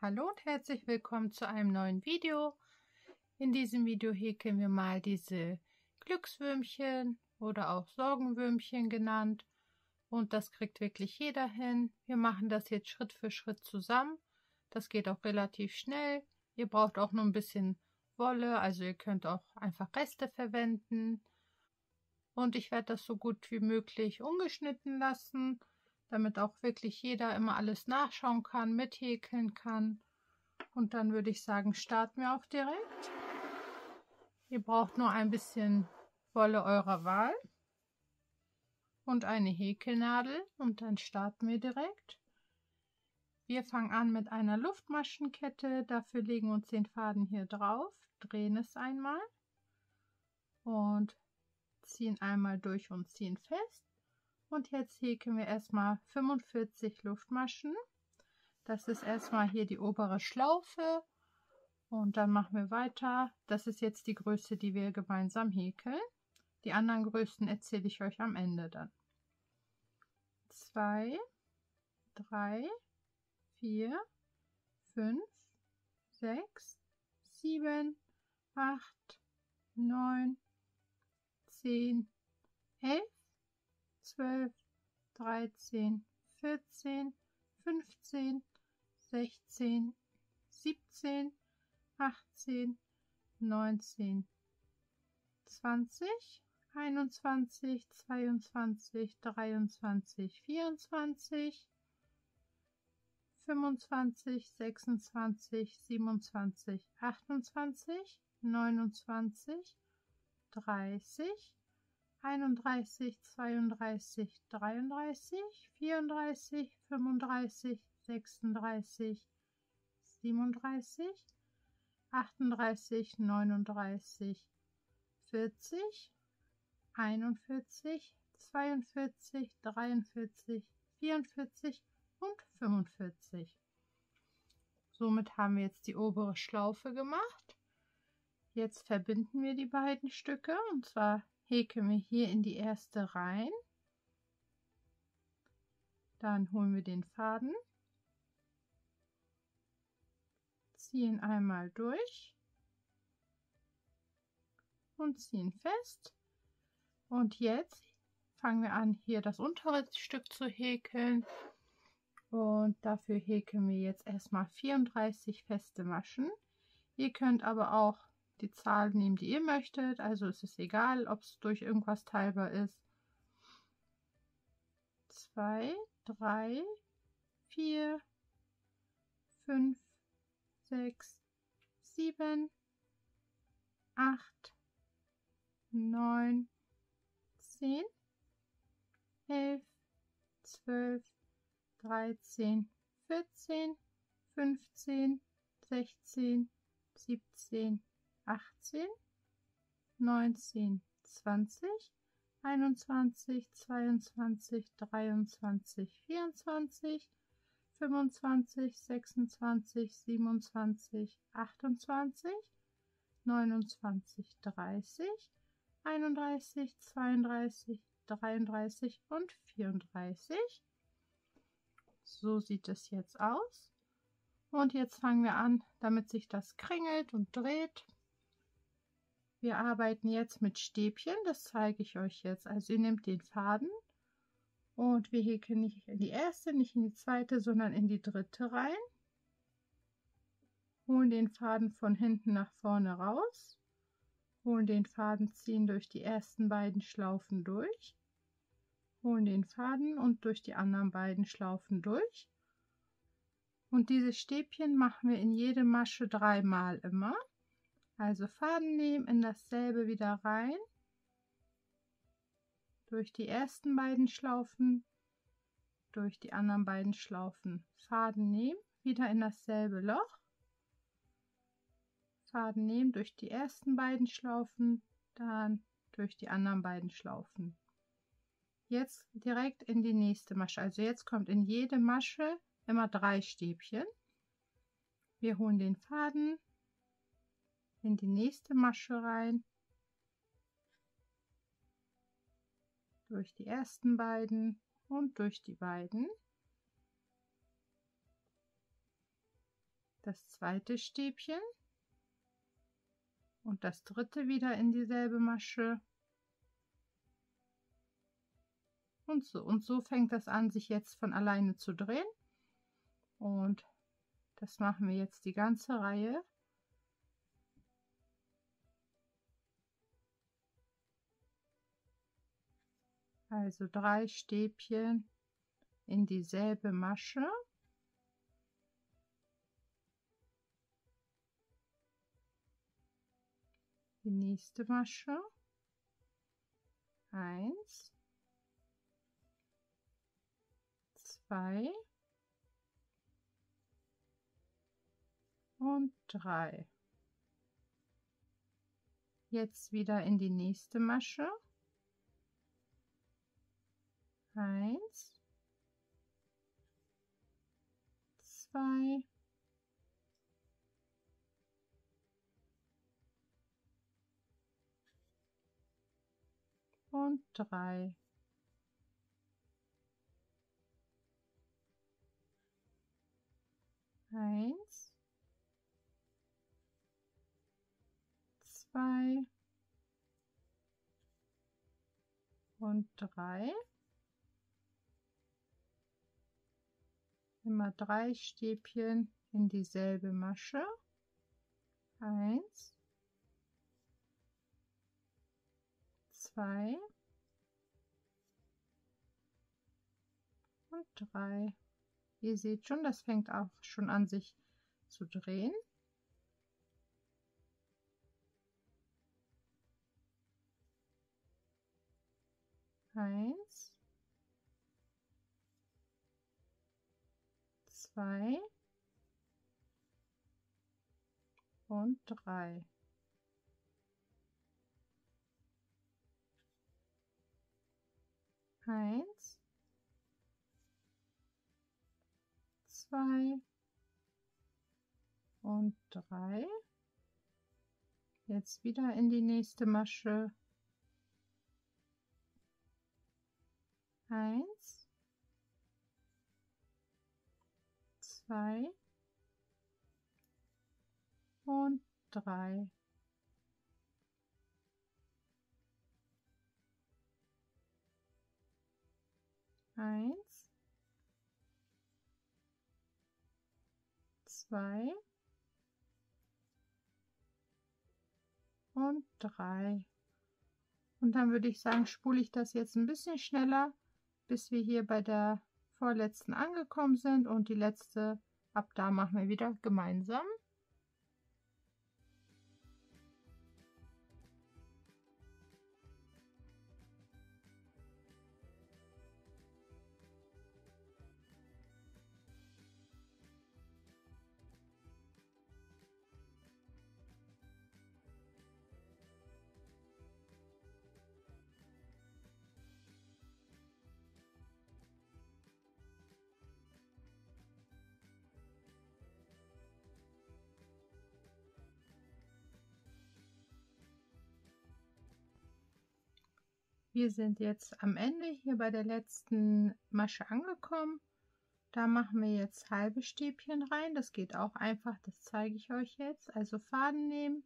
Hallo und herzlich willkommen zu einem neuen Video. In diesem Video häkeln wir mal diese Glückswürmchen oder auch Sorgenwürmchen genannt. Und das kriegt wirklich jeder hin. Wir machen das jetzt Schritt für Schritt zusammen. Das geht auch relativ schnell. Ihr braucht auch nur ein bisschen Wolle, also ihr könnt auch einfach Reste verwenden. Und ich werde das so gut wie möglich ungeschnitten lassen, damit auch wirklich jeder immer alles nachschauen kann, mithäkeln kann. Und dann würde ich sagen, starten wir auch direkt. Ihr braucht nur ein bisschen Wolle eurer Wahl und eine Häkelnadel und dann starten wir direkt. Wir fangen an mit einer Luftmaschenkette. Dafür legen wir uns den Faden hier drauf, drehen es einmal und ziehen einmal durch und ziehen fest. Und jetzt häkeln wir erstmal 45 Luftmaschen. Das ist erstmal hier die obere Schlaufe. Und dann machen wir weiter. Das ist jetzt die Größe, die wir gemeinsam häkeln. Die anderen Größen erzähle ich euch am Ende dann. 2, 3, 4, 5, 6, 7, 8, 9, 10, 11, 12, 13, 14, 15, 16, 17, 18, 19, 20, 21, 22, 23, 24, 25, 26, 27, 28, 29, 30, 31, 32, 33, 34, 35, 36, 37, 38, 39, 40, 41, 42, 43, 44 und 45. Somit haben wir jetzt die obere Schlaufe gemacht. Jetzt verbinden wir die beiden Stücke und zwar häkeln wir hier in die erste rein. Dann holen wir den Faden, ziehen einmal durch und ziehen fest. Und jetzt fangen wir an, hier das untere Stück zu häkeln. Und dafür häkeln wir jetzt erstmal 34 feste Maschen. Ihr könnt aber auch die Zahl nehmen, die ihr möchtet. Also ist es egal, ob es durch irgendwas teilbar ist. 2, 3, 4, 5, 6, 7, 8, 9, 10, 11, 12, 13, 14, 15, 16, 17, 18, 19, 20, 21, 22, 23, 24, 25, 26, 27, 28, 29, 30, 31, 32, 33 und 34. So sieht es jetzt aus. Und jetzt fangen wir an, damit sich das kringelt und dreht. Wir arbeiten jetzt mit Stäbchen, das zeige ich euch jetzt. Also ihr nehmt den Faden und wir häkeln nicht in die erste, nicht in die zweite, sondern in die dritte rein. Holen den Faden von hinten nach vorne raus. Holen den Faden, ziehen durch die ersten beiden Schlaufen durch. Holen den Faden und durch die anderen beiden Schlaufen durch. Und diese Stäbchen machen wir in jede Masche dreimal immer. Also Faden nehmen, in dasselbe wieder rein, durch die ersten beiden Schlaufen, durch die anderen beiden Schlaufen. Faden nehmen, wieder in dasselbe Loch, Faden nehmen, durch die ersten beiden Schlaufen, dann durch die anderen beiden Schlaufen. Jetzt direkt in die nächste Masche. Also jetzt kommt in jede Masche immer 3 Stäbchen. Wir holen den Faden in die nächste Masche rein, durch die ersten beiden und durch die beiden. das zweite Stäbchen und das dritte wieder in dieselbe Masche. Und so fängt das an, sich jetzt von alleine zu drehen. Und das machen wir jetzt die ganze Reihe. Also 3 Stäbchen in dieselbe Masche. Die nächste Masche. 1, 2 und 3. Jetzt wieder in die nächste Masche. 1, 2 und 3. Eins, 2 und 3. Immer 3 Stäbchen in dieselbe Masche. 1, 2 und 3. Ihr seht schon, das fängt auch schon an, sich zu drehen. Eins, 2 und 3. Eins, 2 und 3. Jetzt wieder in die nächste Masche. 1, 2 und 3. Eins, 2 und 3. Und dann würde ich sagen, spule ich das jetzt ein bisschen schneller, bis wir hier bei der vorletzten angekommen sind, und die letzte, ab da machen wir wieder gemeinsam. Wir sind jetzt am Ende hier bei der letzten Masche angekommen. Da machen wir jetzt halbe Stäbchen rein. Das geht auch einfach, das zeige ich euch jetzt. Also Faden nehmen,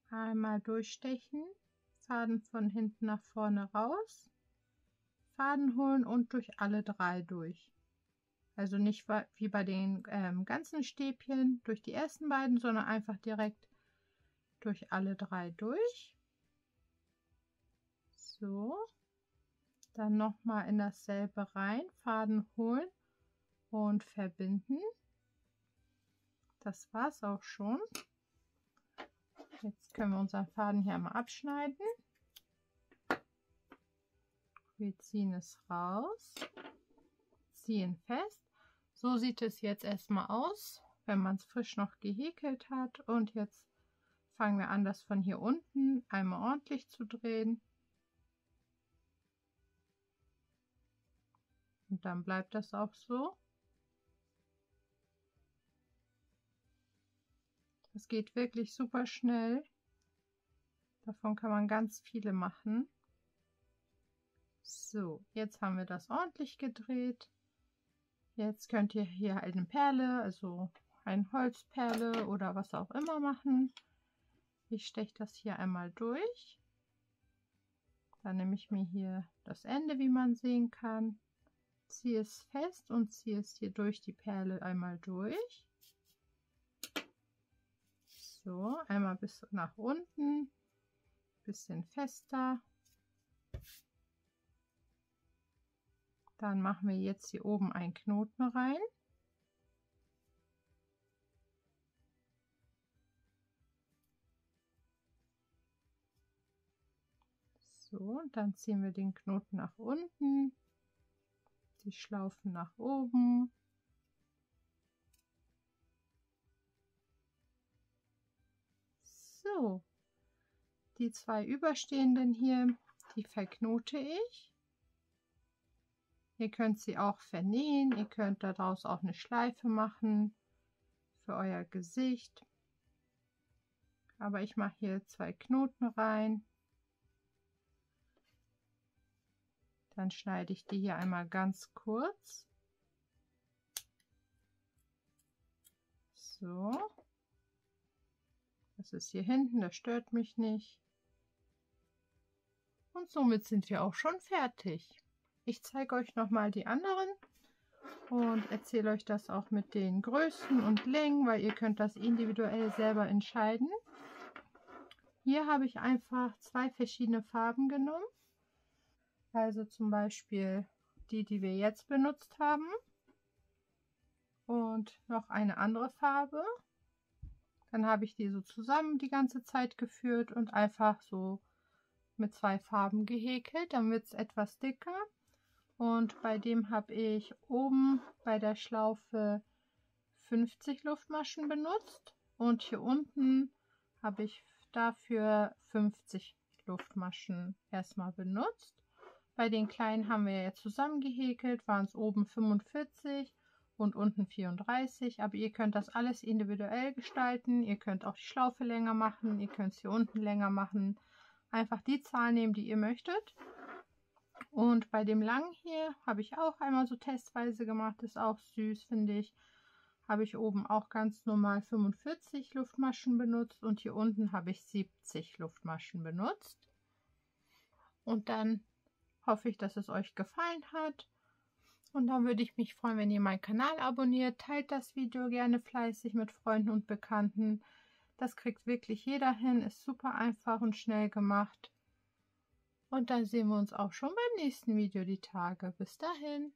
einmal durchstechen, Faden von hinten nach vorne raus, Faden holen und durch alle 3 durch. Also nicht wie bei den ganzen Stäbchen durch die ersten beiden, sondern einfach direkt durch alle 3 durch. So, dann nochmal in dasselbe rein, Faden holen und verbinden. Das war's auch schon. Jetzt können wir unseren Faden hier mal abschneiden. Wir ziehen es raus, ziehen fest. So sieht es jetzt erstmal aus, wenn man es frisch noch gehäkelt hat. Und jetzt fangen wir an, das von hier unten einmal ordentlich zu drehen. Und dann bleibt das auch so. Das geht wirklich super schnell. Davon kann man ganz viele machen. So, jetzt haben wir das ordentlich gedreht. Jetzt könnt ihr hier eine Perle, also eine Holzperle oder was auch immer machen. Ich steche das hier einmal durch. Dann nehme ich mir hier das Ende, wie man sehen kann, ziehe es fest und ziehe es hier durch die Perle einmal durch. So, einmal bis nach unten, bisschen fester. Dann machen wir jetzt hier oben einen Knoten rein. So, und dann ziehen wir den Knoten nach unten, die Schlaufen nach oben. So, die zwei überstehenden hier, die verknote ich. Ihr könnt sie auch vernähen, ihr könnt daraus auch eine Schleife machen für euer Gesicht. Aber ich mache hier 2 Knoten rein. Dann schneide ich die hier einmal ganz kurz. So. Das ist hier hinten, das stört mich nicht. Und somit sind wir auch schon fertig. Ich zeige euch nochmal die anderen und erzähle euch das auch mit den Größen und Längen, weil ihr könnt das individuell selber entscheiden. Hier habe ich einfach 2 verschiedene Farben genommen. Also zum Beispiel die, die wir jetzt benutzt haben. Und noch eine andere Farbe. Dann habe ich die so zusammen die ganze Zeit geführt und einfach so mit 2 Farben gehäkelt. Dann wird es etwas dicker. Und bei dem habe ich oben bei der Schlaufe 50 Luftmaschen benutzt. Und hier unten habe ich dafür 50 Luftmaschen erstmal benutzt. Bei den kleinen haben wir ja zusammen gehäkelt, waren es oben 45 und unten 34. Aber ihr könnt das alles individuell gestalten. Ihr könnt auch die Schlaufe länger machen, ihr könnt es hier unten länger machen. Einfach die Zahl nehmen, die ihr möchtet. Und bei dem langen hier habe ich auch einmal so testweise gemacht, ist auch süß, finde ich. Habe ich oben auch ganz normal 45 Luftmaschen benutzt und hier unten habe ich 70 Luftmaschen benutzt. Und dann hoffe ich, dass es euch gefallen hat. Und dann würde ich mich freuen, wenn ihr meinen Kanal abonniert. Teilt das Video gerne fleißig mit Freunden und Bekannten. Das kriegt wirklich jeder hin, ist super einfach und schnell gemacht. Und dann sehen wir uns auch schon beim nächsten Video die Tage. Bis dahin.